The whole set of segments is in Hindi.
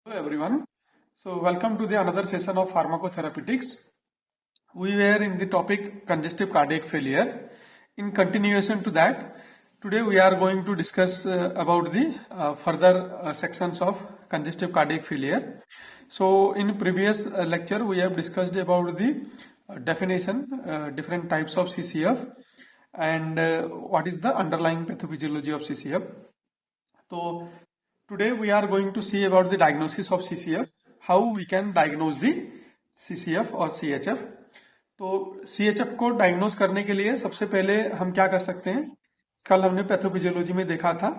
Hello everyone. So welcome to the another session of pharmacotherapeutics. We were in the topic congestive cardiac failure. In continuation to that, today we are going to discuss about the further sections of congestive cardiac failure. So in previous lecture we have discussed about the definition, different types of CCF and what is the underlying pathophysiology of CCF. So today we are going to see about the diagnosis of CCF, how we can diagnose the CCF और CHF. तो CHF को डायग्नोज करने के लिए सबसे पहले हम क्या कर सकते हैं, कल हमने पैथोफिजियोलॉजी में देखा था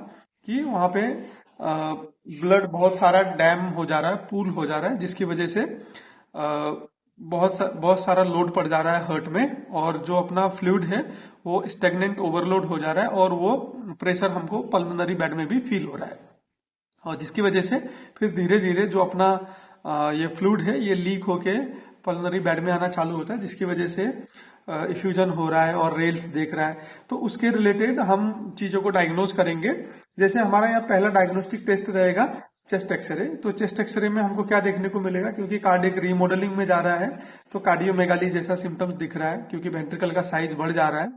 कि वहां पे ब्लड बहुत सारा डैम हो जा रहा है, पूल हो जा रहा है, जिसकी वजह से बहुत सारा लोड पड़ जा रहा है हार्ट में और जो अपना फ्लूइड है वो स्टेगनेंट ओवरलोड हो जा रहा है और वो प्रेशर हमको पल्मोनरी बेड में भी फील हो रहा है और जिसकी वजह से फिर धीरे धीरे जो अपना ये फ्लूइड है ये लीक होके पल्मोनरी बेड में आना चालू होता है, जिसकी वजह से इफ्यूजन हो रहा है और रेल्स देख रहा है. तो उसके रिलेटेड हम चीजों को डायग्नोज करेंगे. जैसे हमारा यहाँ पहला डायग्नोस्टिक टेस्ट रहेगा चेस्ट एक्सरे. तो चेस्ट एक्सरे में हमको क्या देखने को मिलेगा, क्योंकि कार्डियक रीमॉडलिंग में जा रहा है तो कार्डियोमेगाली जैसा सिम्टम्स दिख रहा है, क्योंकि वेंट्रिकल का साइज बढ़ जा रहा है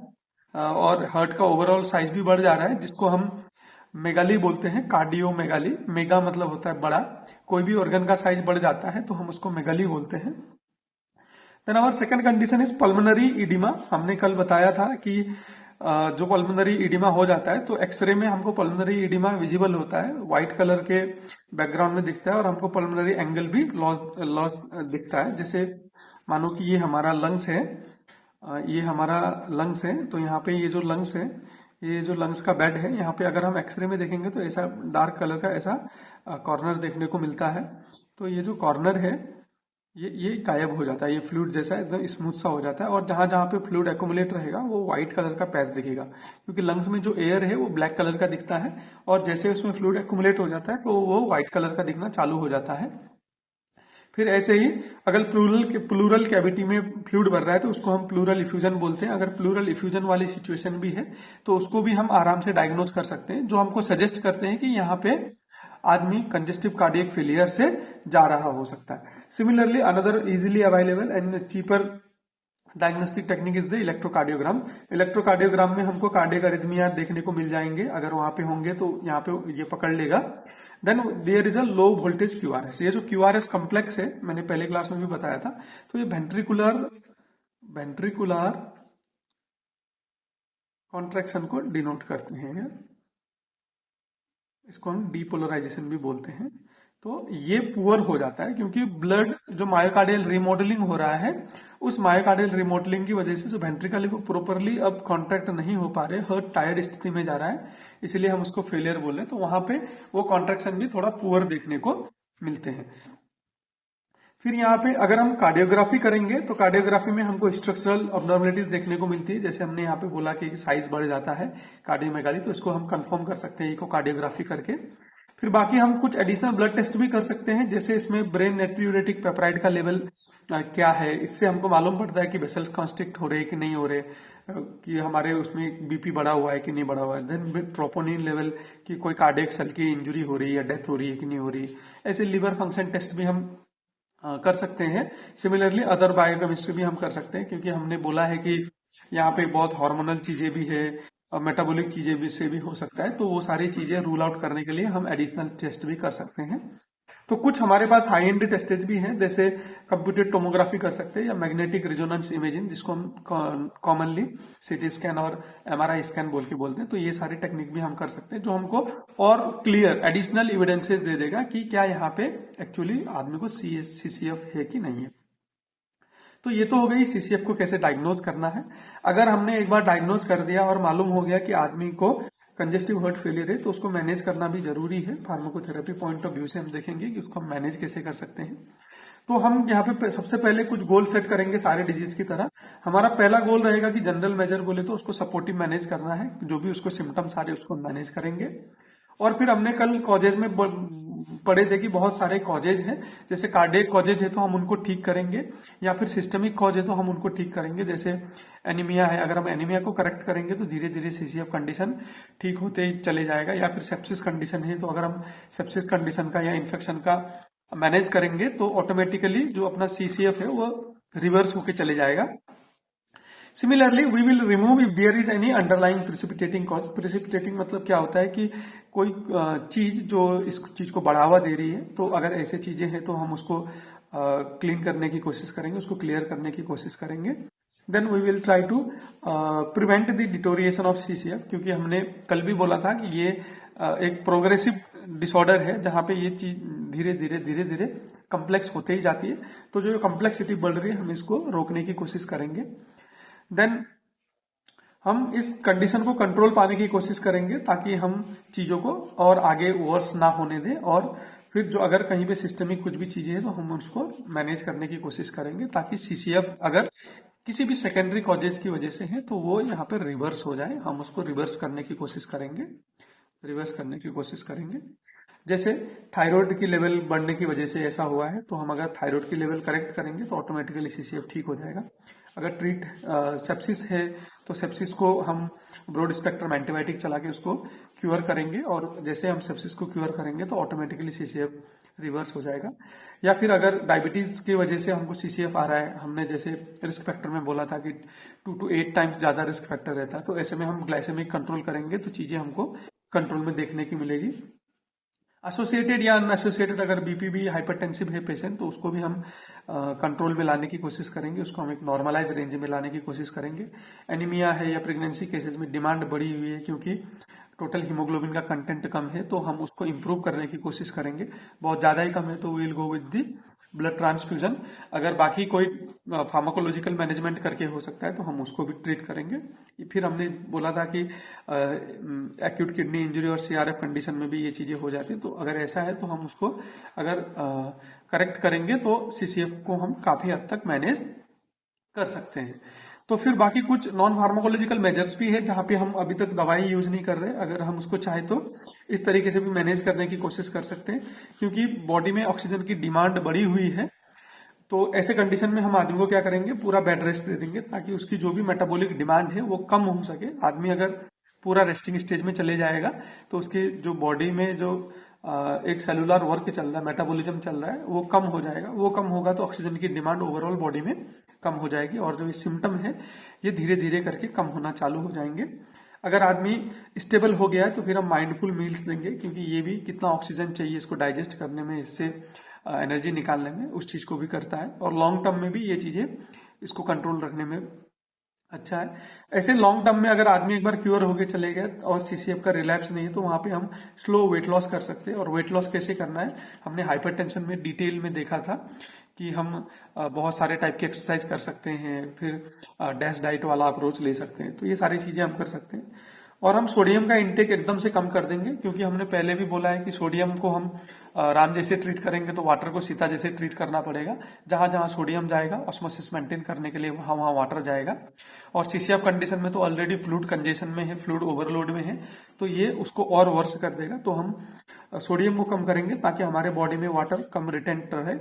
और हार्ट का ओवरऑल साइज भी बढ़ जा रहा है, जिसको हम मेगाली बोलते हैं. कार्डियोमेगाली, मेगा मतलब होता है बड़ा, कोई भी ऑर्गन का साइज बढ़ जाता है तो हम उसको मेगाली बोलते हैं. Then our second condition is pulmonary oedema. हमने कल बताया था कि जो पल्मोनरी इडिमा हो जाता है तो एक्सरे में हमको पल्मोनरी इडिमा विजिबल होता है, व्हाइट कलर के बैकग्राउंड में दिखता है और हमको पल्मोनरी एंगल भी लॉस दिखता है. जैसे मानो कि ये हमारा लंग्स है, ये हमारा लंग्स है, तो यहाँ पे ये जो लंग्स है, ये जो लंग्स का बेड है, यहाँ पे अगर हम एक्सरे में देखेंगे तो ऐसा डार्क कलर का ऐसा कॉर्नर देखने को मिलता है. तो ये जो कॉर्नर है ये गायब हो जाता है, ये फ्लूइड जैसा एकदम स्मूथ सा हो जाता है और जहां जहां पे फ्लूइड एक्यूमुलेट रहेगा वो व्हाइट कलर का पैच दिखेगा, क्योंकि लंग्स में जो एयर है वो ब्लैक कलर का दिखता है और जैसे उसमें फ्लूइड एक्यूमुलेट हो जाता है तो वो व्हाइट कलर का दिखना चालू हो जाता है. फिर ऐसे ही अगर प्लूरल कैविटी में फ्लूइड भर रहा है तो उसको हम प्लूरल इफ्यूजन बोलते हैं. अगर प्लूरल इफ्यूजन वाली सिचुएशन भी है तो उसको भी हम आराम से डायग्नोज कर सकते हैं, जो हमको सजेस्ट करते हैं कि यहाँ पे आदमी कंजेस्टिव कार्डियक फेलियर से जा रहा हो सकता है. Similarly another easily available and cheaper diagnostic technique is the electrocardiogram. Electrocardiogram में हमको कार्डियक अरिथमिया देखने को मिल जाएंगे, अगर वहां पे होंगे तो यहाँ पे ये पकड़ लेगा. Then there is a low voltage QRS. ये जो क्यूआरएस कॉम्प्लेक्स है मैंने पहले क्लास में भी बताया था, तो ये वेंट्रिकुलर कॉन्ट्रैक्शन को डिनोट करते हैं, इसको हम डीपोलराइजेशन भी बोलते हैं. तो ये पुअर हो जाता है क्योंकि ब्लड जो मायोकार्डियल रिमॉडलिंग हो रहा है, उस मायोकार्डियल रिमॉडलिंग की वजह से जो वेंट्रिकल वो प्रॉपरली अब कॉन्ट्रैक्ट नहीं हो पा रहे, हार्ट टायर्ड स्थिति में जा रहा है, इसलिए हम उसको फेलियर बोल रहे हैं. तो वहां पे वो कॉन्ट्रैक्शन भी थोड़ा पुअर देखने को मिलते हैं. फिर यहाँ पे अगर हम कार्डियोग्राफी करेंगे तो कार्डियोग्राफी में हमको स्ट्रक्चरल अब्नॉर्मलिटीज देखने को मिलती है. जैसे हमने यहाँ पे बोला कि साइज बढ़ जाता है कार्डियोमेगाली, तो इसको हम कंफर्म कर सकते हैं इकोकार्डियोग्राफी करके. फिर बाकी हम कुछ एडिशनल ब्लड टेस्ट भी कर सकते हैं, जैसे इसमें ब्रेन नेट्रियूरेटिक पेपराइड का लेवल क्या है, इससे हमको मालूम पड़ता है कि वेसल्स कॉन्स्ट्रिक्ट हो रहे कि नहीं हो रहे, कि हमारे उसमें बीपी बढ़ा हुआ है कि नहीं बढ़ा हुआ है. देन ट्रोपोनिन लेवल की कोई कार्डियक सेल की इंजुरी हो रही है या डेथ हो रही है कि नहीं हो रही. ऐसे लिवर फंक्शन टेस्ट भी हम कर सकते हैं. सिमिलरली अदर बायोकेमिस्ट्री भी हम कर सकते हैं, क्योंकि हमने बोला है कि यहाँ पे बहुत हार्मोनल चीजें भी है और मेटाबॉलिक चीजें भी से भी हो सकता है, तो वो सारी चीजें रूल आउट करने के लिए हम एडिशनल टेस्ट भी कर सकते हैं. तो कुछ हमारे पास हाई एंड टेस्टेज भी हैं, जैसे कंप्यूटेड टोमोग्राफी कर सकते हैं या मैग्नेटिक रिजोनेंस इमेजिंग, जिसको हम कॉमनली सीटी स्कैन और एमआरआई स्कैन बोल के बोलते हैं. तो ये सारी टेक्निक भी हम कर सकते हैं, जो हमको और क्लियर एडिशनल एविडेंसेस दे देगा कि क्या यहाँ पे एक्चुअली आदमी को सीसीएफ है कि नहीं है. तो ये तो हो गई सीसीएफ को कैसे डायग्नोज करना है. अगर हमने एक बार डायग्नोज कर दिया और मालूम हो गया कि आदमी को कंजेस्टिव हार्ट फेलियर है, तो उसको मैनेज करना भी जरूरी है. फार्माकोथेरेपी पॉइंट ऑफ व्यू से हम देखेंगे कि उसको हम मैनेज कैसे कर सकते हैं. तो हम यहाँ पे सबसे पहले कुछ गोल सेट करेंगे सारे डिजीज की तरह. हमारा पहला गोल रहेगा कि जनरल मेजर बोले तो उसको सपोर्टिव मैनेज करना है, जो भी उसको सिम्टम्स आ रहे उसको मैनेज करेंगे. और फिर हमने कल कॉजेज में पढ़े थे कि बहुत सारे कॉजेज हैं, जैसे कार्डियक कॉजेज है तो हम उनको ठीक करेंगे, या फिर सिस्टमिक कॉज है तो हम उनको ठीक करेंगे. जैसे एनीमिया है, अगर हम एनीमिया को करेक्ट करेंगे तो धीरे धीरे सीसीएफ कंडीशन ठीक होते ही चले जाएगा. या फिर सेप्सिस कंडीशन है, तो अगर हम सेप्सिस कंडीशन का या इन्फेक्शन का मैनेज करेंगे तो ऑटोमेटिकली जो अपना CCF है वो रिवर्स होके चले जाएगा। Similarly we will remove if there is any underlying precipitating cause. Precipitating मतलब क्या होता है कि कोई चीज जो इस चीज को बढ़ावा दे रही है, तो अगर ऐसे चीजें हैं तो हम उसको क्लीन करने की कोशिश करेंगे, उसको क्लियर करने की कोशिश करेंगे। Then we will try to prevent the deterioration of CCF, क्योंकि हमने कल भी बोला था कि ये एक प्रोग्रेसिव डिसऑर्डर है जहां पे ये चीज धीरे धीरे कम्प्लेक्स होते ही जाती है। तो जो कम्प्लेक्सिटी बढ़ रही है हम इसको रोकने की कोशिश करेंगे। देन हम इस कंडीशन को कंट्रोल पाने की कोशिश करेंगे ताकि हम चीजों को और आगे वर्स ना होने दें, और फिर जो अगर कहीं पे सिस्टमिक कुछ भी चीजें हैं तो हम उसको मैनेज करने की कोशिश करेंगे ताकि CCF अगर किसी भी सेकेंडरी कॉजेज की वजह से है तो वो यहाँ पे रिवर्स हो जाए। हम उसको रिवर्स करने की कोशिश करेंगे। जैसे थायराइड की लेवल बढ़ने की वजह से ऐसा हुआ है, तो हम अगर थायराइड की लेवल करेक्ट करेंगे तो ऑटोमेटिकली CCF ठीक हो जाएगा। अगर सेप्सिस है तो सेप्सिस को हम ब्रॉड स्पेक्ट्रम एंटीबायोटिक चला के उसको क्योर करेंगे, और जैसे हम सेप्सिस को क्योर करेंगे तो ऑटोमेटिकली CCF रिवर्स हो जाएगा। या फिर अगर डायबिटीज की वजह से हमको CCF आ रहा है, हमने जैसे रिस्क फैक्टर में बोला था कि 2 to 8 टाइम्स ज्यादा रिस्क फैक्टर रहता है, तो ऐसे में हम ग्लाइसेमिक कंट्रोल करेंगे तो चीजें हमको कंट्रोल में देखने की मिलेगी। एसोसिएटेड या अनएसोसिएटेड अगर बीपी हाइपरटेंसिव है पेशेंट तो उसको भी हम कंट्रोल में लाने की कोशिश करेंगे, उसको हम एक नॉर्मलाइज रेंज में लाने की कोशिश करेंगे। एनीमिया है या प्रेगनेंसी केसेस में डिमांड बढ़ी हुई है क्योंकि टोटल हीमोग्लोबिन का कंटेंट कम है, तो हम उसको इंप्रूव करने की कोशिश करेंगे। बहुत ज्यादा ही कम है तो we will go with the blood transfusion. अगर बाकी कोई फार्माकोलॉजिकल मैनेजमेंट करके हो सकता है तो हम उसको भी ट्रीट करेंगे। फिर हमने बोला था कि एक्यूट किडनी इंजरी और CRF कंडीशन में भी ये चीजें हो जाती है, तो अगर ऐसा है तो हम उसको अगर करेक्ट करेंगे तो CCF को हम काफी हद तक मैनेज कर सकते हैं। तो फिर बाकी कुछ नॉन फार्माकोलॉजिकल मेजर्स भी है जहां पे हम अभी तक दवाई यूज नहीं कर रहे, अगर हम उसको चाहे तो इस तरीके से भी मैनेज करने की कोशिश कर सकते हैं। क्योंकि बॉडी में ऑक्सीजन की डिमांड बढ़ी हुई है, तो ऐसे कंडीशन में हम आदमी को क्या करेंगे, पूरा बेड रेस्ट दे देंगे ताकि उसकी जो भी मेटाबॉलिक डिमांड है वो कम हो सके। आदमी अगर पूरा रेस्टिंग स्टेज में चले जाएगा तो उसकी जो बॉडी में जो एक सेलुलर वर्क चल रहा है, मेटाबॉलिज्म चल रहा है, वो कम हो जाएगा। वो कम होगा तो ऑक्सीजन की डिमांड ओवरऑल बॉडी में कम हो जाएगी और जो ये सिम्टम है ये धीरे धीरे करके कम होना चालू हो जाएंगे। अगर आदमी स्टेबल हो गया है तो फिर हम माइंडफुल मील्स देंगे, क्योंकि ये भी कितना ऑक्सीजन चाहिए इसको डाइजेस्ट करने में, इससे एनर्जी निकालने में, उस चीज को भी करता है। और लॉन्ग टर्म में भी ये चीजें इसको कंट्रोल रखने में अच्छा है। ऐसे लॉन्ग टर्म में अगर आदमी एक बार क्योर होके चले गए और CCF का रिलैप्स नहीं है तो वहां पे हम स्लो वेट लॉस कर सकते हैं। और वेट लॉस कैसे करना है हमने हाइपरटेंशन में डिटेल में देखा था कि हम बहुत सारे टाइप के एक्सरसाइज कर सकते हैं, फिर डैश डाइट वाला अप्रोच ले सकते हैं, तो ये सारी चीजें हम कर सकते हैं। और हम सोडियम का इंटेक एकदम से कम कर देंगे, क्योंकि हमने पहले भी बोला है कि सोडियम को हम राम जैसे ट्रीट करेंगे तो वाटर को सीता जैसे ट्रीट करना पड़ेगा। जहां जहां सोडियम जाएगा ऑस्मोसिस मेंटेन करने के लिए वहां वहां वाटर जाएगा। और CCF कंडीशन में तो ऑलरेडी फ्लूइड कंजेशन में है, फ्लूइड ओवरलोड में है, तो ये उसको और वर्स कर देगा। तो हम सोडियम को कम करेंगे ताकि हमारे बॉडी में वाटर कम रिटेंट रहे।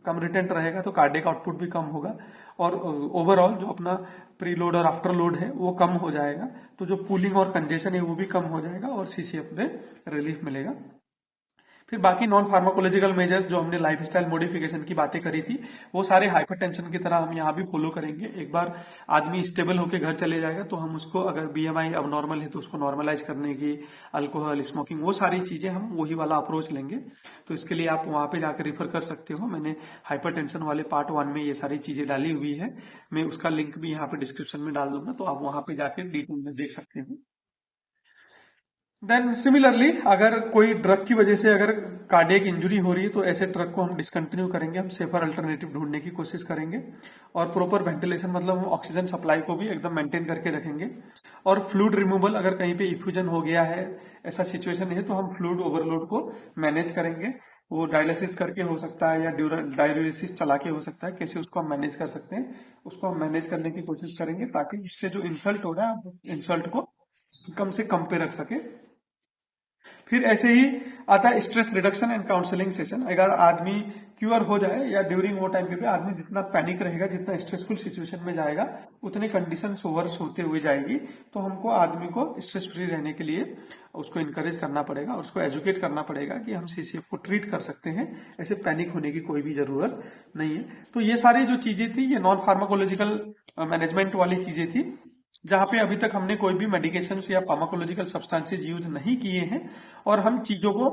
कम रिटेंट रहेगा तो कार्डियक आउटपुट भी कम होगा और ओवरऑल जो अपना प्रीलोड और आफ्टर लोड है वो कम हो जाएगा। तो जो पूलिंग और कंजेशन है वो भी कम हो जाएगा और CCF में रिलीफ मिलेगा। फिर बाकी नॉन फार्माकोलॉजिकल मेजर्स जो हमने लाइफस्टाइल मॉडिफिकेशन की बातें करी थी वो सारे हाइपरटेंशन की तरह हम यहाँ भी फॉलो करेंगे। एक बार आदमी स्टेबल होकर घर चले जाएगा तो हम उसको, अगर BMI अब नॉर्मल है तो उसको नॉर्मलाइज करने की, अल्कोहल, स्मोकिंग, वो सारी चीजें हम वही वाला अप्रोच लेंगे। तो इसके लिए आप वहां पे जाकर रिफर कर सकते हो। मैंने हाइपरटेंशन वाले पार्ट 1 में ये सारी चीजें डाली हुई है, मैं उसका लिंक भी यहाँ पे डिस्क्रिप्शन में डाल दूंगा, तो आप वहां पे जाकर डिटेल में देख सकते हो। देन सिमिलरली अगर कोई ड्रग की वजह से अगर कार्डियक इंजरी हो रही है तो ऐसे ड्रग को हम डिसकंटिन्यू करेंगे, हम सेफर अल्टरनेटिव ढूंढने की कोशिश करेंगे। और प्रॉपर वेंटिलेशन मतलब हम ऑक्सीजन सप्लाई को भी एकदम मेंटेन करके रखेंगे। और फ्लूइड रिमूवल, अगर कहीं पे इफ्यूजन हो गया है, ऐसा सिचुएशन है, तो हम फ्लूइड ओवरलोड को मैनेज करेंगे। वो डायलिसिस करके हो सकता है या डायलिसिस चला के हो सकता है, कैसे उसको हम मैनेज कर सकते हैं उसको हम मैनेज करने की कोशिश करेंगे ताकि इससे जो इंसल्ट हो रहा है इंसल्ट को कम से कम पे रख सके। फिर ऐसे ही आता है stress reduction and counselling session. अगर आदमी क्योर हो जाए या ड्यूरिंग वो टाइम पे भी आदमी जितना पैनिक रहेगा, जितना स्ट्रेसफुल सिचुएशन में जाएगा, उतनी कंडीशन ओवर्स होते हुए जाएगी। तो हमको आदमी को स्ट्रेस फ्री रहने के लिए उसको इनकरेज करना पड़ेगा और उसको एजुकेट करना पड़ेगा कि हम सीसीएफ को ट्रीट कर सकते हैं, ऐसे पैनिक होने की कोई भी जरूरत नहीं है। तो ये सारी जो चीजें थी ये नॉन फार्माकोलॉजिकल मैनेजमेंट वाली चीजें थी, जहां पे अभी तक हमने कोई भी मेडिकेशन या फार्माकोलॉजिकल सब्सटेंसेस यूज नहीं किए हैं और हम चीजों को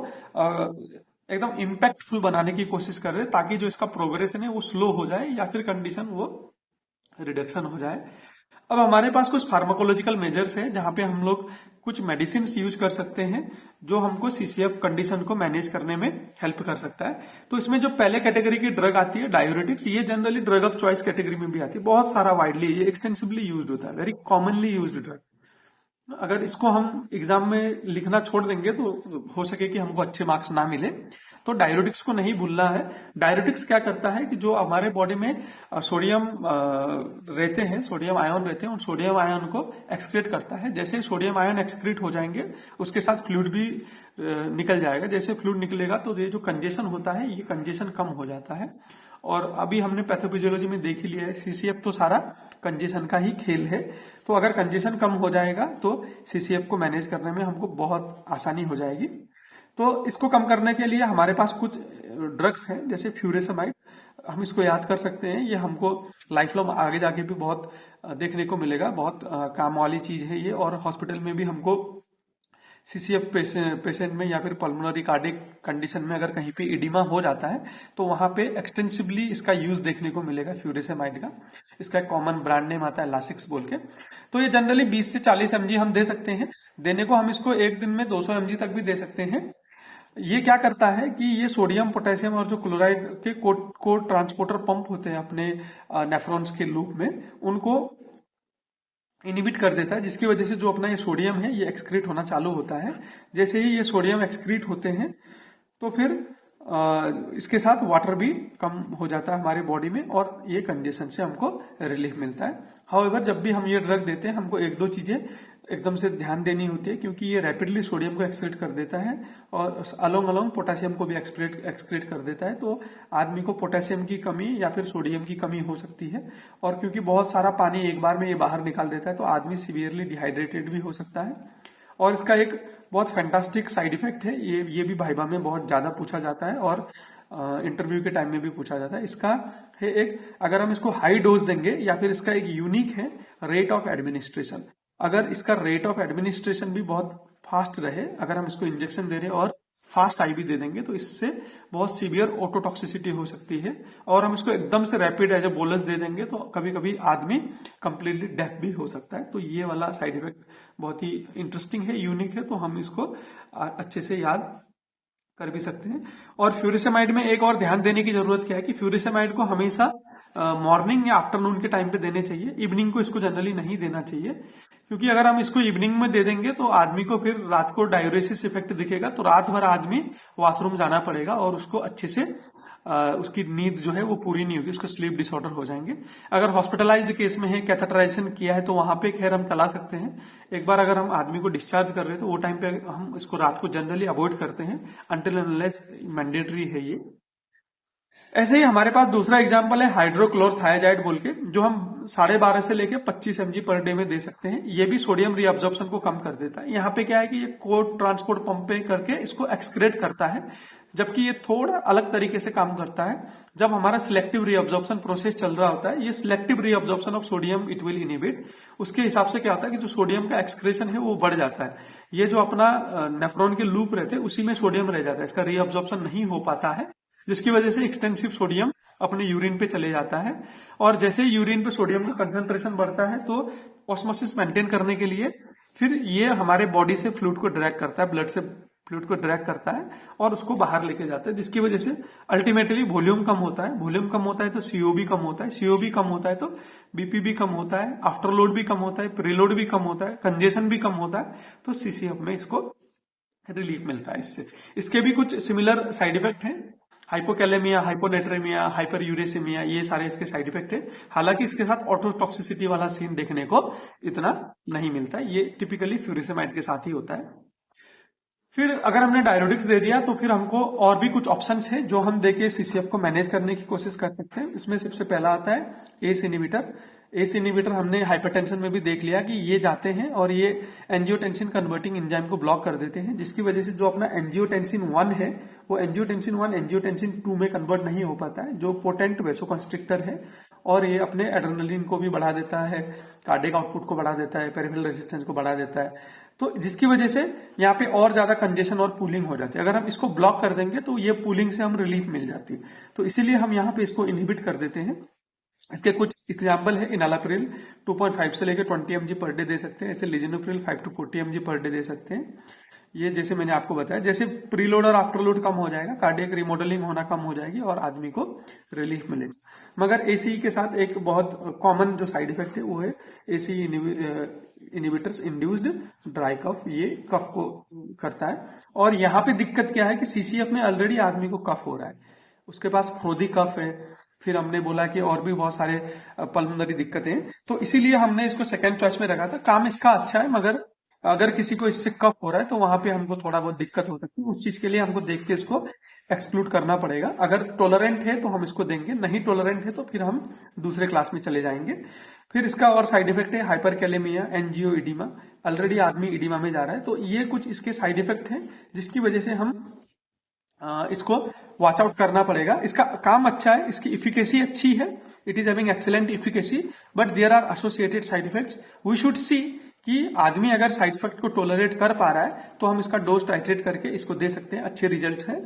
एकदम इम्पैक्टफुल बनाने की कोशिश कर रहे हैं, ताकि जो इसका प्रोग्रेशन है वो स्लो हो जाए या फिर कंडीशन वो रिडक्शन हो जाए। अब हमारे पास कुछ फार्माकोलॉजिकल मेजर्स है जहां पे हम लोग कुछ मेडिसिन यूज कर सकते हैं जो हमको सीसीएफ कंडीशन को मैनेज करने में हेल्प कर सकता है। तो इसमें जो पहले कैटेगरी की ड्रग आती है डायूरेटिक्स, ये generally drug of choice category में भी आती है, बहुत सारा वाइडली ये एक्सटेंसिवली यूज होता है, वेरी कॉमनली यूज ड्रग। अगर इसको हम एग्जाम में लिखना छोड़ देंगे तो हो सके कि हमको अच्छे मार्क्स ना मिले, तो डायूरेटिक्स को नहीं भूलना है। डायूरेटिक्स क्या करता है कि जो हमारे बॉडी में सोडियम रहते हैं, सोडियम आयन रहते हैं, उन सोडियम आयन को एक्सक्रीट करता है। जैसे सोडियम आयन एक्सक्रीट हो जाएंगे उसके साथ फ्लूइड भी निकल जाएगा। जैसे फ्लूइड निकलेगा तो ये जो कंजेशन होता है ये कंजेशन कम हो जाता है। और अभी हमने पैथोफिजियोलॉजी में देख ही लिया है, सीसीएफ तो सारा कंजेशन का ही खेल है। तो अगर कंजेशन कम हो जाएगा तो सीसीएफ को मैनेज करने में हमको बहुत आसानी हो जाएगी। तो इसको कम करने के लिए हमारे पास कुछ ड्रग्स हैं, जैसे फ्यूरेसेमाइड, हम इसको याद कर सकते हैं। ये हमको लाइफ लॉन्ग आगे जाके भी बहुत देखने को मिलेगा, बहुत काम वाली चीज है ये। और हॉस्पिटल में भी हमको सीसीएफ पेशेंट में या फिर पल्मोनरी कार्डिक कंडीशन में अगर कहीं पे इडिमा हो जाता है तो वहां पे एक्सटेंसिवली इसका यूज देखने को मिलेगा फ्यूरेसेमाइड का। इसका एक कॉमन ब्रांड नेम आता है लासिक्स बोल के। तो ये जनरली 20 से 40 mg हम दे सकते हैं। देने को हम इसको एक दिन में 200 mg तक भी दे सकते हैं। ये क्या करता है कि ये सोडियम, पोटेशियम और जो क्लोराइड के को ट्रांसपोर्टर पंप होते हैं अपने नेफ्रॉन्स के लूप में, उनको इनिबिट कर देता है, जिसकी वजह से जो अपना ये सोडियम है ये एक्सक्रीट होना चालू होता है। जैसे ही ये सोडियम एक्सक्रीट होते हैं तो फिर इसके साथ वाटर भी कम हो जाता है हमारे बॉडी में और ये कंजेशन से हमको रिलीफ मिलता है। हाउएवर जब भी हम ये ड्रग देते हैं हमको एक दो चीजें एकदम से ध्यान देनी होती है, क्योंकि ये रैपिडली सोडियम को एक्सक्रीट कर देता है और अलोंग अलोंग पोटेशियम को भी एक्सक्रीट कर देता है। तो आदमी को पोटेशियम की कमी या फिर सोडियम की कमी हो सकती है। और क्योंकि बहुत सारा पानी एक बार में ये बाहर निकाल देता है तो आदमी सीवियरली डिहाइड्रेटेड भी हो सकता है। और इसका एक बहुत फैंटास्टिक साइड इफेक्ट है, ये भी भाइबा में बहुत ज्यादा पूछा जाता है और इंटरव्यू के टाइम में भी पूछा जाता है। इसका है एक, अगर हम इसको हाई डोज देंगे या फिर इसका एक यूनिक है रेट ऑफ एडमिनिस्ट्रेशन। अगर इसका रेट ऑफ एडमिनिस्ट्रेशन भी बहुत फास्ट रहे, अगर हम इसको इंजेक्शन दे रहे हैं और फास्ट आईवी दे देंगे तो इससे बहुत सीवियर ऑटोटॉक्सिसिटी हो सकती है। और हम इसको एकदम से रैपिड एज ए बोलस दे देंगे तो कभी कभी आदमी कंप्लीटली डेथ भी हो सकता है। तो ये वाला साइड इफेक्ट बहुत ही इंटरेस्टिंग है, यूनिक है, तो हम इसको अच्छे से याद कर भी सकते हैं। और फ्यूरिसेमाइड में एक और ध्यान देने की जरूरत क्या है कि फ्यूरिसेमाइड को हमेशा मॉर्निंग या आफ्टरनून के टाइम पे देने चाहिए। इवनिंग को इसको जनरली नहीं देना चाहिए, क्योंकि अगर हम इसको इवनिंग में दे देंगे तो आदमी को फिर रात को डायूरेसिस इफेक्ट दिखेगा, तो रात भर आदमी वॉशरूम जाना पड़ेगा और उसको अच्छे से उसकी नींद जो है वो पूरी नहीं होगी, उसको स्लीप डिसऑर्डर हो जाएंगे। अगर हॉस्पिटलाइज्ड केस में है, कैथेटराइजेशन किया है, तो वहां पे खैर हम चला सकते हैं। एक बार अगर हम आदमी को डिस्चार्ज कर रहे हैं तो वो टाइम पे हम इसको रात को जनरली अवॉइड करते हैं, अनटिल अनलेस मैंडेटरी है ये। ऐसे ही हमारे पास दूसरा एग्जाम्पल है हाइड्रोक्लोरथायाजाइड बोल के, जो हम 12.5 से लेके 25 mg पर डे में दे सकते हैं। ये भी सोडियम रीअब्जॉर्प्शन को कम कर देता है। यहाँ पे क्या है कि ये कोड ट्रांसपोर्ट पंप पे करके इसको एक्सक्रेट करता है, जबकि ये थोड़ा अलग तरीके से काम करता है। जब हमारा सिलेक्टिव रीअब्जॉर्प्शन प्रोसेस चल रहा होता है, ये selective reabsorption of sodium it will inhibit. उसके हिसाब से क्या होता है कि जो सोडियम का एक्सक्रेशन है वो बढ़ जाता है। ये जो अपना नेफ्रॉन के लूप रहते हैं उसी में सोडियम रह जाता है, इसका रीअब्जॉर्प्शन नहीं हो पाता है, जिसकी वजह से एक्सटेंसिव सोडियम अपने यूरिन पे चले जाता है। और जैसे यूरिन पे सोडियम का कंसंट्रेशन बढ़ता है तो ऑस्मोसिस मेंटेन करने के लिए फिर ये हमारे बॉडी से फ्लूइड को ड्रैग करता है, ब्लड से फ्लूइड को ड्रैग करता है और उसको बाहर लेके जाता है, जिसकी वजह से अल्टीमेटली वॉल्यूम कम होता है। वॉल्यूम कम होता है तो सीओ कम होता है, सीओ कम होता है तो बीपी भी कम होता है, आफ्टरलोड भी कम होता है, प्रीलोड भी कम होता है, कंजेशन भी कम होता है। तो सीसीएफ में इसको रिलीफ मिलता है इससे। इसके भी कुछ सिमिलर साइड इफेक्ट हैं, हाइपोकैलेमिया, हाइपोनेट्रेमिया, हाइपर यूरेसिमिया, ये सारे इसके साइड इफेक्ट है। हालांकि इसके साथ ऑटोटॉक्सिसिटी वाला सीन देखने को इतना नहीं मिलता है, ये टिपिकली फ्यूरिसेमाइड के साथ ही होता है। फिर अगर हमने डायरेटिक्स दे दिया तो फिर हमको और भी कुछ ऑप्शंस है जो हम देके सीसीएफ को मैनेज करने की कोशिश कर सकते हैं। इसमें सबसे पहला आता है एस इनिबिटर। एस इनिबिटर हमने हाइपरटेंशन में भी देख लिया कि ये जाते हैं और ये एंजियोटेंसिन कन्वर्टिंग एंजाइम को ब्लॉक कर देते हैं, जिसकी वजह से जो अपना एंजियोटेंसिन 1 है वो एंजियोटेंसिन 1 एंजियोटेंसिन 2 में कन्वर्ट नहीं हो पाता है, जो पोटेंट वेसोकंस्ट्रिक्टर है। और ये अपने एड्रेनलिन को भी बढ़ा देता है, कार्डियक आउटपुट को बढ़ा देता है, पेरिफेरल रेजिस्टेंस को बढ़ा देता है। तो जिसकी वजह से यहाँ पे और ज्यादा कंजेशन और पूलिंग हो जाती है। अगर हम इसको ब्लॉक कर देंगे तो ये पूलिंग से हम रिलीफ मिल जाती है। तो इसीलिए हम यहाँ पे इसको इनहिबिट कर देते हैं। इसके कुछ एग्जाम्पल है, इनालाप्रिल 2.5 से लेकर 20 mg पर डे दे सकते हैं, ऐसे लिजिनोप्रिल 5 to 40 mg per day they सकते हैं। ये जैसे मैंने आपको बताया, जैसे प्रीलोड और आफ्टरलोड कम हो जाएगा, कार्डियक रिमॉडलिंग होना कम हो जाएगी और आदमी को रिलीफ मिलेगा। मगर एसीई के साथ एक बहुत कॉमन जो साइड इफेक्ट है वो है ACE inhibitors induced dry cough. ये कफ को करता है। और यहाँ पे दिक्कत क्या है कि सीसीएफ में ऑलरेडी आदमी को कफ हो रहा है, उसके पास फ्रोदी कफ है, फिर हमने बोला कि और भी बहुत सारे पल्मोनरी दिक्कतें हैं, तो इसीलिए हमने इसको सेकंड चॉइस में रखा था। काम इसका अच्छा है, मगर अगर किसी को इससे कफ हो रहा है तो वहां पे हमको थोड़ा बहुत दिक्कत हो सकती है। उस चीज के लिए हमको देख के इसको एक्सक्लूड करना पड़ेगा। अगर टॉलरेंट है तो हम इसको देंगे, नहीं टॉलरेंट है तो फिर हम दूसरे क्लास में चले जाएंगे। फिर इसका और साइड इफेक्ट है हाइपरकैलेमिया, एंजियो इडीमा। ऑलरेडी आदमी इडीमा में जा रहा है, तो ये कुछ इसके साइड इफेक्ट है जिसकी वजह से हम इसको वॉच आउट करना पड़ेगा। इसका काम अच्छा है, इसकी इफिकेसी अच्छी है, it is having excellent efficacy, but there are associated side effects. We should see कि आदमी अगर साइड इफेक्ट को टॉलरेट कर पा रहा है तो हम इसका डोज टाइट्रेट करके इसको दे सकते हैं, अच्छे रिजल्ट है।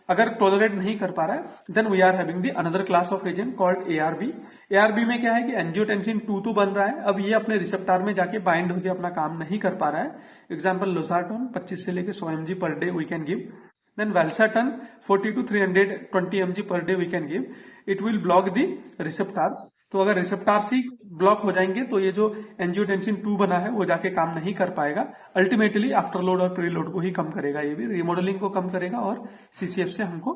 अगर टॉलरेट नहीं कर पा रहा है then we are having the another class of agent called ARB. ARB में क्या है कि एंजियोटेंसिन 2 तो बन रहा है, अब ये अपने रिसेप्टर में जाके बाइंड होकर अपना काम नहीं कर पा रहा है। एग्जाम्पल लोसार्टन 25 से लेकर 100 mg per day we can give. Then valsartan 40 to 320 mg per day we can give. It will block the receptors. तो अगर रिसेप्टर्स ही ब्लॉक हो जाएंगे तो ये जो एंजियोटेंसिन 2 बना है वो जाके काम नहीं कर पाएगा। अल्टीमेटली आफ्टरलोड और प्रीलोड को ही कम करेगा, ये भी रिमॉडलिंग को कम करेगा और सीसीएफ से हमको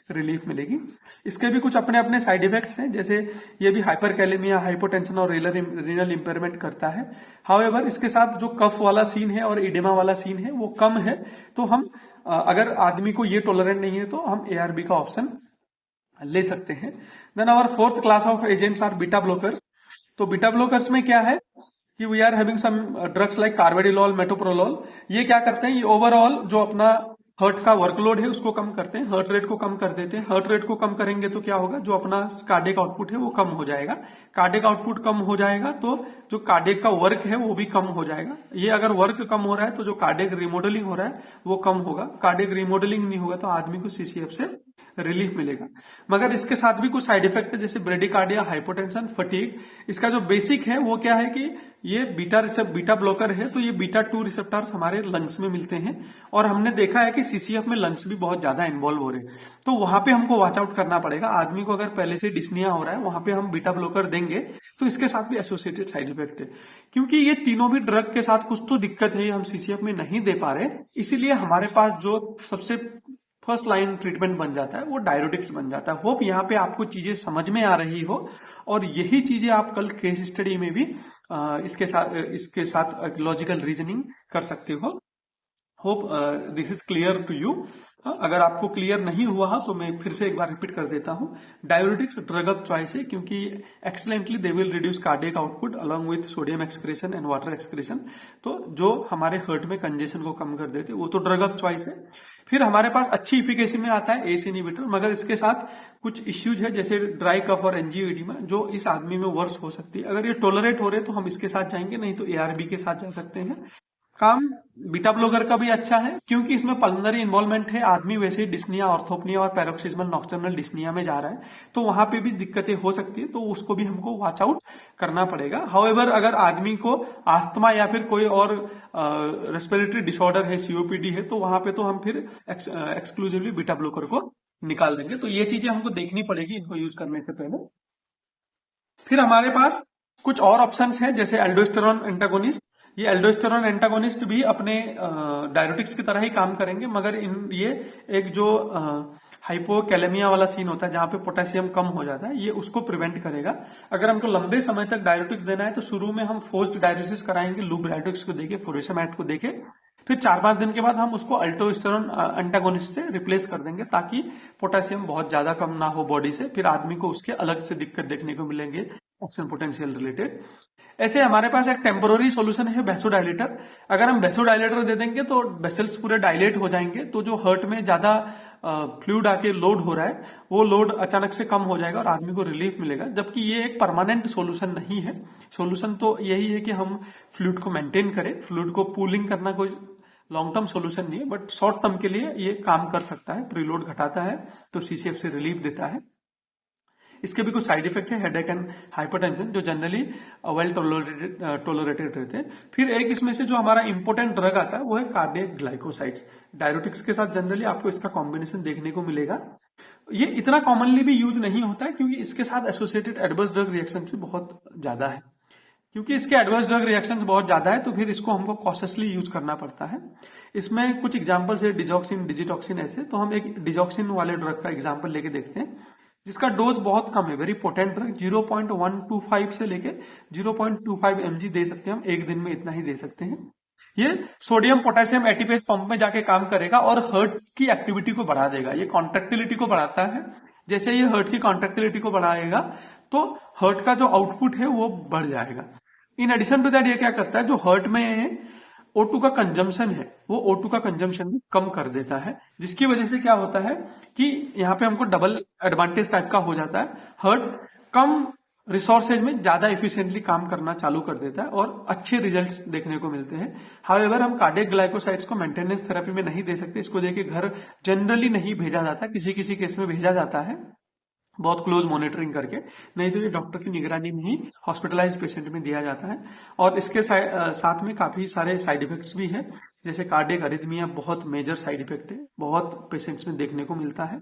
रिलीफ मिलेगी। इसके भी कुछ अपने अपने साइड इफेक्ट्स हैं, जैसे ये भी हाइपरकैलेमिया, हाइपोटेंशन और रीनल इंपेयरमेंट करता है। हाउएवर इसके साथ जो कफ वाला सीन है और इडेमा वाला सीन है वो कम है, तो हम अगर आदमी को ये टॉलरेंट नहीं है तो हम एआरबी का ऑप्शन ले सकते हैं। Then our fourth class of agents are beta blockers. तो बीटा ब्लॉकर्स में क्या है कि we are having some drugs like carvedilol, metoprolol. ये क्या करते हैं, ये ओवरऑल जो अपना हार्ट का वर्कलोड है उसको कम करते हैं, हार्ट रेट को कम कर देते हैं। हार्ट रेट को कम करेंगे तो क्या होगा, जो अपना कार्डियक आउटपुट है वो कम हो जाएगा। कार्डियक आउटपुट कम हो जाएगा तो जो कार्डियक का वर्क है वो भी कम हो जाएगा। ये अगर वर्क कम हो रहा है तो जो कार्डियक रिमॉडलिंग हो रहा है वो कम होगा। कार्डियक रिमॉडलिंग नहीं होगा तो आदमी को सीसीएफ से रिलीफ मिलेगा। मगर इसके साथ भी कुछ साइड इफेक्ट है, जैसे ब्रेडिकार्डिया, हाइपोटेंशन, फटीग। इसका जो बेसिक है वो क्या है कि ये बीटा ब्लॉकर है, तो ये बीटा 2 रिसेप्टर्स हमारे लंग्स में मिलते हैं और हमने देखा है कि सीसीएफ में लंग्स भी बहुत ज्यादा इन्वॉल्व हो रहे हैं, तो वहां पे हमको वॉच आउट करना पड़ेगा। आदमी को अगर पहले से डिस्निया हो रहा है वहां पे हम बीटा ब्लॉकर देंगे तो इसके साथ भी एसोसिएटेड साइड इफेक्ट है, क्योंकि ये तीनों भी ड्रग के साथ कुछ तो दिक्कत है, हम सीसीएफ में नहीं दे पा रहे। इसीलिए हमारे पास जो सबसे फर्स्ट लाइन ट्रीटमेंट बन जाता है वो डायरेटिक्स बन जाता है। होप यहाँ पे आपको चीजें समझ में आ रही हो और यही चीजें आप कल केस स्टडी में भी इसके साथ लॉजिकल रीजनिंग कर सकते हो। Hope this is clear to you. अगर आपको क्लियर नहीं हुआ तो मैं फिर से एक बार रिपीट कर देता हूं। डायरेटिक्स ड्रग ऑफ चॉइस है, क्योंकि excellently they will reduce cardiac output along with sodium excretion and water excretion. तो जो हमारे हार्ट में कंजेशन को कम कर देते वो तो ड्रग ऑफ चॉइस है। फिर हमारे पास अच्छी इफिकेसी में आता है एस इनिबिटर, मगर इसके साथ कुछ इश्यूज है, जैसे ड्राई कफ और एंजियोइडिमा जो इस आदमी में वर्स हो सकती है। अगर ये टॉलरेट हो रहे तो हम इसके साथ जाएंगे, नहीं तो एआरबी के साथ जा सकते हैं। काम बीटा ब्लॉकर का भी अच्छा है क्योंकि इसमें पल्मोनरी इन्वॉल्वमेंट है। आदमी वैसे ही डिस्निया, ऑर्थोपनिया और पैरोक्सिस्मल नॉक्टर्नल डिस्निया में जा रहा है, तो वहां पे भी दिक्कतें हो सकती है, तो उसको भी हमको वॉच आउट करना पड़ेगा। हाउएवर अगर आदमी को आस्थमा या फिर कोई और रेस्पिरेटरी डिसऑर्डर है, सीओपीडी है, तो वहां पे तो हम फिर एक्सक्लूसिवली बीटा ब्लॉकर को निकाल देंगे। तो ये चीजें हमको देखनी पड़ेगी इनको यूज करने से पहले। फिर हमारे पास कुछ और ऑप्शंस हैं, जैसे एल्डोस्टेरॉन एंटागोनिस्ट। ये एल्डोस्टेरॉन एंटागोनिस्ट भी अपने डायरेटिक्स की तरह ही काम करेंगे, मगर ये एक जो हाइपोकैलेमिया वाला सीन होता है जहां पे पोटेशियम कम हो जाता है, ये उसको प्रिवेंट करेगा। अगर हमको लंबे समय तक डायरेटिक्स देना है तो शुरू में हम फोर्स्ड डायलिसिस कराएंगे, लूप डायरेटिक्स को देके, फुरोसेमैट को देके। फिर 4-5 दिन के बाद हम उसको अल्डोस्टेरोन एंटागोनिस्ट से रिप्लेस कर देंगे, ताकि पोटेशियम बहुत ज्यादा कम ना हो बॉडी से, फिर आदमी को उसके अलग से दिक्कत देखने को मिलेंगे ऑक्सीजन पोटेंशियल रिलेटेड। ऐसे हमारे पास एक टेम्पोररी सॉल्यूशन है वेसोडाइलेटर। अगर हम वेसोडाइलेटर दे देंगे तो वेसल्स पूरे डायलेट हो जाएंगे, तो जो हर्ट में ज्यादा फ्लूइड आके लोड हो रहा है वो लोड अचानक से कम हो जाएगा और आदमी को रिलीफ मिलेगा। जबकि ये एक परमानेंट सॉल्यूशन नहीं है। सॉल्यूशन तो यही है कि हम फ्लूइड को मेंटेन करें, फ्लूइड को पूलिंग करना कोई लॉन्ग टर्म सॉल्यूशन नहीं है, बट शॉर्ट टर्म के लिए ये काम कर सकता है। प्रीलोड घटाता है तो सीसीएफ से रिलीफ देता है। इसके भी कुछ साइड इफेक्ट है, हेडेक एंड हाइपरटेंशन, जो जनरली वेल टोलरेटेड रहते हैं। फिर एक इसमें से जो हमारा इंपॉर्टेंट ड्रग आता है वो है कार्डियक ग्लाइकोसाइड्स। डायरेटिक्स के साथ जनरली आपको इसका कॉम्बिनेशन देखने को मिलेगा। ये इतना कॉमनली भी यूज नहीं होता है, क्योंकि इसके साथ एसोसिएटेड एडवर्स ड्रग रिएक्शन भी बहुत ज्यादा है। क्योंकि इसके एडवर्स ड्रग रिएक्शंस बहुत ज्यादा है, तो फिर इसको हमको कॉशियसली यूज करना पड़ता है। इसमें कुछ एग्जांपल्स है, डिजॉक्सिन, डिजिटॉक्सिन ऐसे। तो हम एक डिजॉक्सिन वाले ड्रग का एग्जांपल लेके देखते हैं, जिसका डोज बहुत कम है, वेरी पोटेंट ड्रग। 0.125 से लेके 0.25 mg दे सकते हैं हम एक दिन में, इतना ही दे सकते हैं। ये सोडियम पोटेशियम एटीपेज पंप में जाके काम करेगा और हर्ट की एक्टिविटी को बढ़ा देगा। ये कॉन्ट्रेक्टिलिटी को बढ़ाता है। जैसे ये हर्ट की कॉन्ट्रेक्टिलिटी को बढ़ाएगा तो हर्ट का जो आउटपुट है वो बढ़ जाएगा। इन एडिशन टू दैट ये क्या करता है, जो हर्ट में O2 का कंजम्पशन है वो O2 का कंजम्पशन भी कम कर देता है, जिसकी वजह से क्या होता है कि यहाँ पे हमको डबल एडवांटेज टाइप का हो जाता है। हर्ट कम रिसोर्सेज में ज्यादा एफिशिएंटली काम करना चालू कर देता है और अच्छे रिजल्ट्स देखने को मिलते हैं। हाउएवर हम कार्डियक ग्लाइकोसाइड्स को मेंटेनेंस थेरेपी में नहीं दे सकते। इसको देके घर जनरली नहीं भेजा जाता, किसी किसी केस में भेजा जाता है बहुत क्लोज मॉनिटरिंग करके, नहीं तो ये डॉक्टर की निगरानी में ही हॉस्पिटलाइज पेशेंट में दिया जाता है। और इसके साथ में काफी सारे साइड इफेक्ट्स भी है, जैसे कार्डियक अरिथमिया बहुत मेजर साइड इफेक्ट है, बहुत पेशेंट्स में देखने को मिलता है।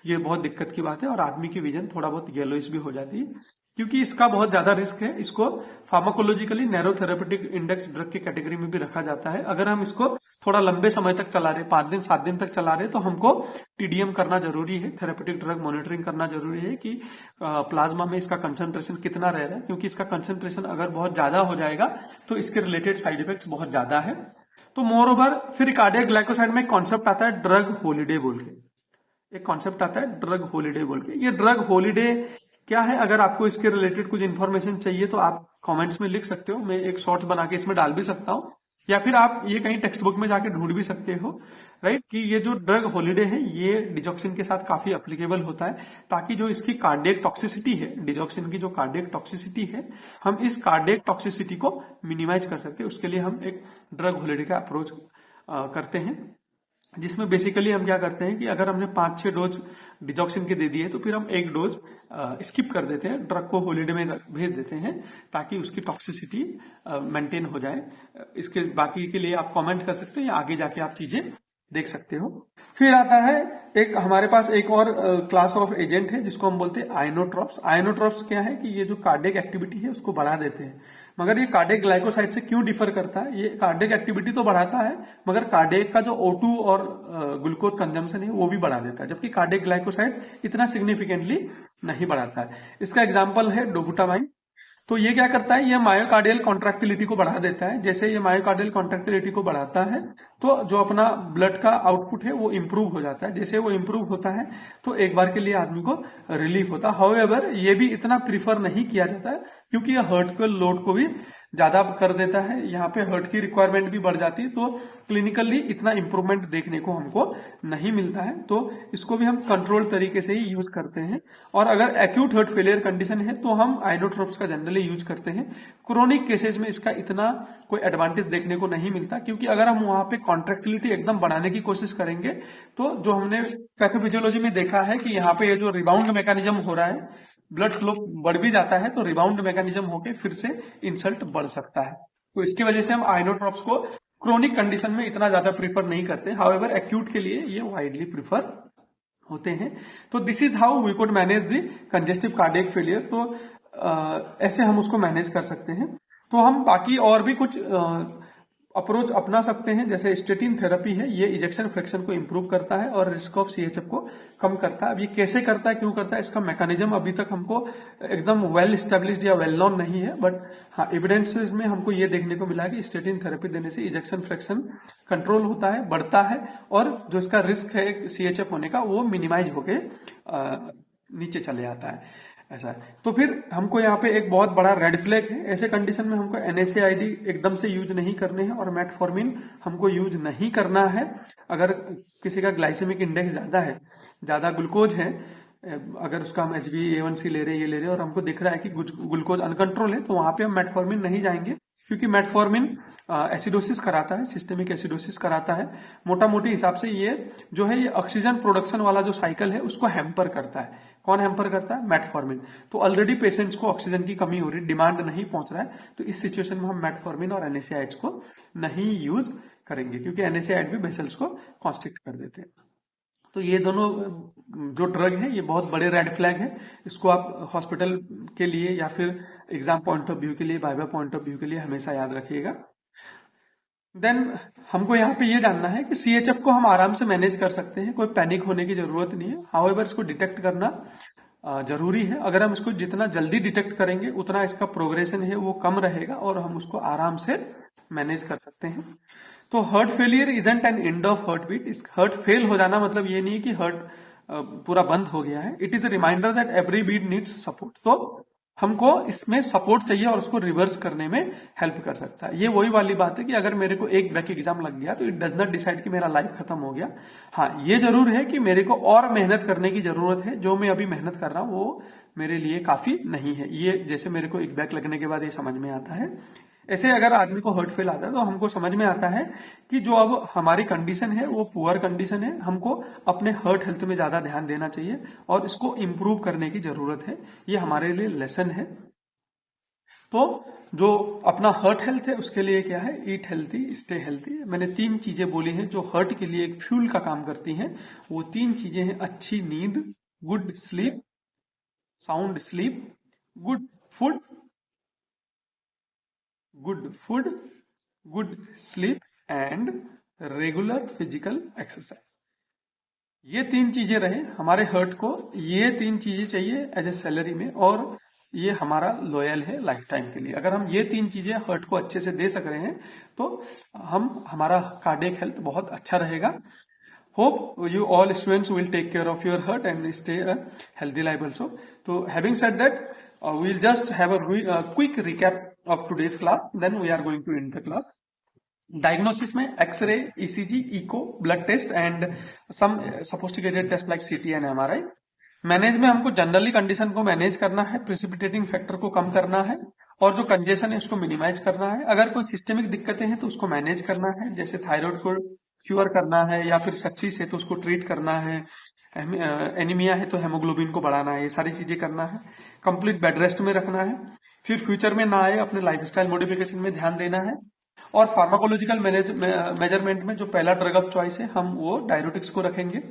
ये बहुत दिक्कत की बात है और आदमी की विजन थोड़ा बहुत येलोइश भी हो जाती है, क्योंकि इसका बहुत ज्यादा रिस्क है। इसको pharmacologically narrow therapeutic index drug की कैटेगरी में भी रखा जाता है। अगर हम इसको थोड़ा लंबे समय तक चला रहे, 5 दिन 7 दिन तक चला रहे, तो हमको टीडीएम करना जरूरी है, थेरेपेटिक ड्रग मॉनिटरिंग करना जरूरी है कि प्लाज्मा में इसका कंसंट्रेशन कितना रह रहा है, क्योंकि इसका कंसंट्रेशन अगर बहुत ज्यादा हो जाएगा तो इसके रिलेटेड साइड इफेक्ट्स बहुत ज्यादा है। तो मोर ओवर फिर कार्डियक ग्लाइकोसाइड में एक कॉन्सेप्ट आता है ड्रग हॉलीडे बोल के, एक कॉन्सेप्ट आता है ड्रग हॉलीडे बोल के। ये ड्रग हॉलीडे क्या है, अगर आपको इसके रिलेटेड कुछ इन्फॉर्मेशन चाहिए तो आप कमेंट्स में लिख सकते हो, मैं एक शॉर्ट्स बना के इसमें डाल भी सकता हूँ, या फिर आप ये कहीं टेक्स्ट बुक में जाके ढूंढ भी सकते हो, राइट। कि ये जो ड्रग हॉलीडे है ये डिजॉक्सिन के साथ काफी एप्लीकेबल होता है, ताकि जो इसकी कार्डियक टॉक्सिसिटी है, डिजॉक्सिन की जो कार्डियक टॉक्सिसिटी है, हम इस कार्डियक टॉक्सिसिटी को मिनिमाइज कर सकते हैं। उसके लिए हम एक ड्रग हॉलीडे का अप्रोच करते हैं, जिसमें बेसिकली हम क्या करते हैं कि अगर हमने 5-6 डोज डिजॉक्सिन के दे दिए तो फिर हम 1 डोज स्किप कर देते हैं, ड्रग को हॉलीडे में भेज देते हैं, ताकि उसकी टॉक्सिसिटी मेंटेन हो जाए। इसके बाकी के लिए आप कमेंट कर सकते हो या आगे जाके आप चीजें देख सकते हो। फिर आता है एक हमारे पास एक और क्लास ऑफ एजेंट है जिसको हम बोलते हैं आयनोट्रॉप्स। आयनोट्रॉप्स क्या है कि ये जो कार्डियक एक्टिविटी है उसको बढ़ा देते हैं, मगर ये कार्डियक ग्लाइकोसाइड से क्यों डिफर करता है, ये कार्डियक एक्टिविटी तो बढ़ाता है मगर कार्डियक का जो O2 और ग्लूकोज कंजम्पशन है वो भी बढ़ा देता है, जबकि कार्डियक ग्लाइकोसाइड इतना सिग्निफिकेंटली नहीं बढ़ाता है। इसका एग्जांपल है डोबुटामाइन। तो ये क्या करता है, ये मायोकार्डियल कॉन्ट्रैक्टिलिटी को बढ़ा देता है। जैसे ये मायोकार्डियल कॉन्ट्रैक्टिलिटी को बढ़ाता है तो जो अपना ब्लड का आउटपुट है वो इंप्रूव हो जाता है। जैसे वो इंप्रूव होता है तो एक बार के लिए आदमी को रिलीफ होता है। हाउएवर ये भी इतना प्रीफर नहीं किया जाता है, क्योंकि ये हर्ट के लोड को भी ज्यादा कर देता है, यहाँ पे हर्ट की रिक्वायरमेंट भी बढ़ जाती है, तो क्लिनिकली इतना इंप्रूवमेंट देखने को हमको नहीं मिलता है। तो इसको भी हम कंट्रोल तरीके से ही यूज करते हैं। और अगर एक्यूट हर्ट फेलियर कंडीशन है तो हम आइनोट्रोप्स का जनरली यूज करते हैं। क्रोनिक केसेस में इसका इतना कोई एडवांटेज देखने को नहीं मिलता, क्योंकि अगर हम वहां पे कॉन्ट्रैक्टिलिटी एकदम बढ़ाने की कोशिश करेंगे तो जो हमने पैथोफिजियोलॉजी में देखा है कि यहाँ पे ये जो रिबाउंड मैकेनिज्म हो रहा है, ब्लड फ्लो बढ़ भी जाता है तो रिबाउंड मैकेनिज्म होके फिर से इंसल्ट बढ़ सकता है। तो इसकी वजह से हम आइनोट्रॉप्स को क्रोनिक कंडीशन में इतना ज्यादा प्रीफर नहीं करते। हाउएवर एक्यूट के लिए ये वाइडली प्रीफर होते हैं। तो this is how we could manage the congestive cardiac failure. तो ऐसे हम उसको मैनेज कर सकते हैं। तो हम बाकी और भी कुछ अप्रोच अपना सकते हैं। जैसे स्टेटिन थेरेपी है, ये इजेक्शन फ्रैक्शन को इंप्रूव करता है और रिस्क ऑफ सीएचएफ को कम करता है। अब ये कैसे करता है, क्यों करता है, इसका मैकेनिज्म अभी तक हमको एकदम वेल स्टेब्लिश्ड या वेल नोन नहीं है, बट हाँ एविडेंस में हमको ये देखने को मिला है कि स्टेटिन थेरेपी देने से इजेक्शन फ्रैक्शन कंट्रोल होता है, बढ़ता है, और जो इसका रिस्क है सीएचएफ होने का वो मिनिमाइज होके नीचे चले आता है। ऐसा है। तो फिर हमको यहाँ पे एक बहुत बड़ा रेड फ्लैग है, ऐसे कंडीशन में हमको NSAID एकदम से यूज नहीं करने हैं और मेटफॉर्मिन हमको यूज नहीं करना है। अगर किसी का ग्लाइसेमिक इंडेक्स ज्यादा है, ज्यादा ग्लूकोज है, अगर उसका हम HbA1c ले रहे हैं, ये ले रहे हैं और हमको दिख रहा है कि ग्लूकोज अनकंट्रोल है, तो वहां पे हम मेटफॉर्मिन नहीं जाएंगे, क्योंकि मेटफॉर्मिन एसिडोसिस कराता है, सिस्टेमिक एसिडोसिस कराता है। मोटा मोटी हिसाब से ये जो है, ये ऑक्सीजन प्रोडक्शन वाला जो साइकिल है उसको हैम्पर करता है। कौन हैम्पर करता है? मेटफॉर्मिन। तो ऑलरेडी पेशेंट्स को ऑक्सीजन की कमी हो रही, डिमांड नहीं पहुंच रहा है, तो इस सिचुएशन में हम मेटफॉर्मिन और NSAIड्स को नहीं यूज करेंगे, क्योंकि NSAIड भी वेसल्स को कॉन्स्ट्रिक्ट कर देते हैं। तो ये दोनों जो ड्रग है ये बहुत बड़े रेड फ्लैग है। इसको आप हॉस्पिटल के लिए या फिर एग्जाम पॉइंट ऑफ व्यू के लिए, वाइवा पॉइंट ऑफ व्यू के लिए हमेशा याद रखिएगा। देन हमको यहाँ पे ये जानना है कि सीएचएफ को हम आराम से मैनेज कर सकते हैं, कोई पैनिक होने की जरूरत नहीं है। हाउएवर इसको डिटेक्ट करना जरूरी है। अगर हम इसको जितना जल्दी डिटेक्ट करेंगे उतना इसका प्रोग्रेशन है वो कम रहेगा और हम उसको आराम से मैनेज कर सकते हैं। तो heart failure isn't an end of heart beat. इस हार्ट फेल हो जाना मतलब ये नहीं है कि हार्ट पूरा बंद हो गया है। It is a reminder that every beat needs support. तो हमको इसमें सपोर्ट चाहिए और उसको रिवर्स करने में हेल्प कर सकता है। ये वही वाली बात है कि अगर मेरे को एक बैक एग्जाम लग गया तो इट डज नॉट डिसाइड कि मेरा लाइफ खत्म हो गया। हाँ ये जरूर है कि मेरे को और मेहनत करने की जरूरत है। जो मैं अभी मेहनत कर रहा हूं वो मेरे लिए काफी नहीं है। ये जैसे मेरे को एक बैक लगने के बाद ये समझ में आता है, ऐसे अगर आदमी को हार्ट फेल आता है तो हमको समझ में आता है कि जो अब हमारी कंडीशन है वो पुअर कंडीशन है, हमको अपने हार्ट हेल्थ में ज्यादा ध्यान देना चाहिए और इसको इंप्रूव करने की जरूरत है। ये हमारे लिए लेसन है। तो जो अपना हार्ट हेल्थ है उसके लिए क्या है, ईट हेल्थी स्टे हेल्थी। मैंने 3 चीजें बोली हैं जो हार्ट के लिए एक फ्यूल का काम करती हैं। वो 3 चीजें हैं, अच्छी नींद, good sleep, sound sleep, good food, good sleep and regular physical exercise. ये 3 चीजें रहे हमारे हार्ट को। ये 3 चीजें चाहिए एज ए सैलरी में और ये हमारा लॉयल है लाइफ टाइम के लिए। अगर हम ये 3 चीजें हार्ट को अच्छे से दे सक रहे हैं तो हमारा कार्डियक हेल्थ बहुत अच्छा रहेगा। Hope you all students will take care of your heart and stay a healthy life also. So having said that, we'll just have a quick recap of today's class. Then we are going to end the class. Diagnosis में X-ray, ECG, echo, blood test and some sophisticated tests like CT and MRI. Manage में हमको जनरली कंडीशन को मैनेज करना है, प्रिसिपिटेटिंग फैक्टर को कम करना है और जो कंजेशन है उसको मिनिमाइज करना है। अगर कोई सिस्टेमिक दिक्कतें हैं तो उसको मैनेज करना है, जैसे थायराइड को क्योर करना है या फिर सक्सीस है तो उसको ट्रीट करना है, एनीमिया है तो हेमोग्लोबिन को बढ़ाना है, ये सारी चीजें करना है। कंप्लीट बेड रेस्ट में रखना है, फिर फ्यूचर में ना आए अपने लाइफस्टाइल मॉडिफिकेशन में ध्यान देना है और फार्माकोलॉजिकल मेजरमेंट में जो पहला ड्रग ऑफ चॉइस है हम वो डायरेटिक्स को रखेंगे,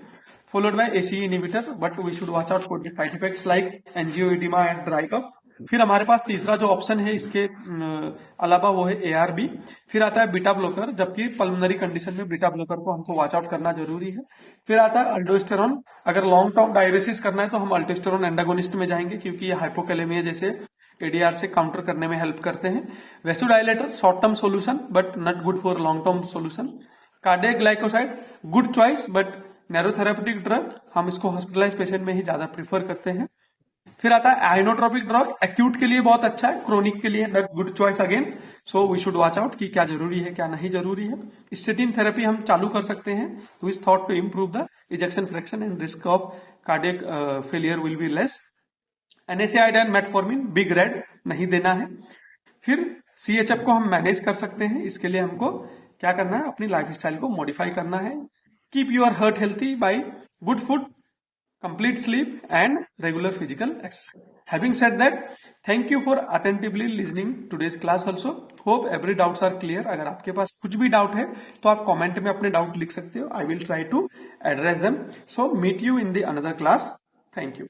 followed by ACE inhibitor, but we should watch out for the side effects like angioedema and dry cough. फिर हमारे पास तीसरा जो ऑप्शन है इसके अलावा वो है ARB। फिर आता है बीटा ब्लॉकर, जबकि पल्मोनरी कंडीशन में बीटा ब्लॉकर को हमको वॉच आउट करना जरूरी है। फिर आता है अल्डोस्टेरॉन। अगर लॉन्ग टर्म डायरेसिस करना है तो हम अल्डोस्टेरॉन एंटागोनिस्ट में जाएंगे, क्योंकि ये हाइपोकैलेमिया जैसे ADR से काउंटर करने में हेल्प करते हैं। Vasodilator short term solution but not good for long term solution. Cardiac glycoside good choice but narrow therapeutic drug, हम इसको हॉस्पिटलाइज पेशेंट में ही ज्यादा प्रीफर करते हैं। फिर आता है आइनोट्रोपिक ड्रग, एक्यूट के लिए बहुत अच्छा है, क्रोनिक के लिए not good choice again. So we should watch out कि क्या जरूरी है क्या नहीं जरूरी है। स्टेटिन थेरेपी हम चालू कर सकते हैं which thought to improve the ejection fraction and risk of cardiac failure will be less. NSAID and metformin बिग रेड नहीं देना है। फिर CHF को हम मैनेज कर सकते हैं, इसके लिए हमको क्या करना है, अपनी लाइफस्टाइल को मॉडिफाई करना है। Keep your heart healthy by good food, complete sleep and regular physical exercise. Having said that, thank you for attentively listening today's class also. Hope every doubts are clear. अगर आपके पास कुछ भी डाउट है तो आप कमेंट में अपने डाउट लिख सकते हो. I will try to address them. So meet you in the another class. Thank you.